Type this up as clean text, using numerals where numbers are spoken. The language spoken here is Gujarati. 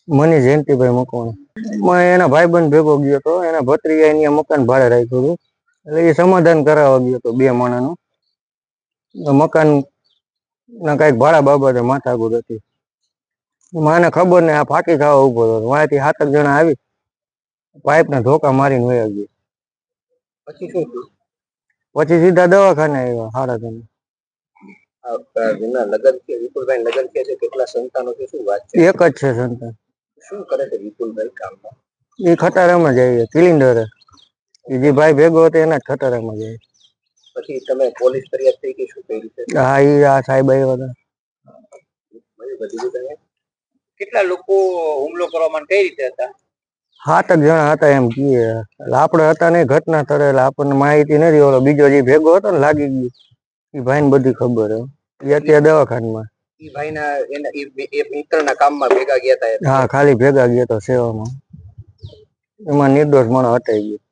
મની જયંતિભાઈ મકવાણા એના ભાઈબંધ ભેગો ગયો હતો, એના ભત્રીજા અહીંયા મકાન ભાડે રાખ્યું હતું, એટલે એ સમાધાન કરાવવા ગયો હતો 2 માણાનું. મકાન ના કઈક ભાડા બાબતે માથાકૂટ હતી. મને ખબર નહીં, આ ફાંકી ખાવા ઉભો હતો, વાંથી 7 જણા આવી પાઇપ ના ધોકા મારીને વયા ગયા. પછી શું થયું? પછી સીધા દવાખાને આવ્યા. હારા તમે જેના લગ્ન છે વિપુલભાઈ લગ્ન છે, કેટલા સંતાનો છે, શું વાત છે? એક જ છે સંતાન. શું કરે છે વિપુલભાઈ કામમાં? એ ખટારામાં જાય, કિલિન્ડર. એ જે ભાઈ ભેગો હતો એના જ ખટારામાં જાય. પછી તમે પોલીસ ફરિયાદ થઈ કે શું કરી છે? હા, એ આ સાહેબ આવ્યા હતા. કેટલા લોકો હુમલો કરવા માટે કઈ રીતે હતા? 7 જણા હતા એમ કીએ. એટલે આપણે હતા નહીં ઘટના સ્થળે, એટલે આપણને માહિતી નથી. ઓલો બીજો જે ભેગો હતો ને લાગી ગયું, એ ભાઈ ને બધી ખબર હે. એ અત્યારે દવાખાનામાં. એ ભાઈના એ મિત્રના કામમાં ભેગા ગયા હતા? હા, ખાલી ભેગા ગયા તો સેવામાં. એમાં નિર્દોષ માણસ હટાઈ ગયો.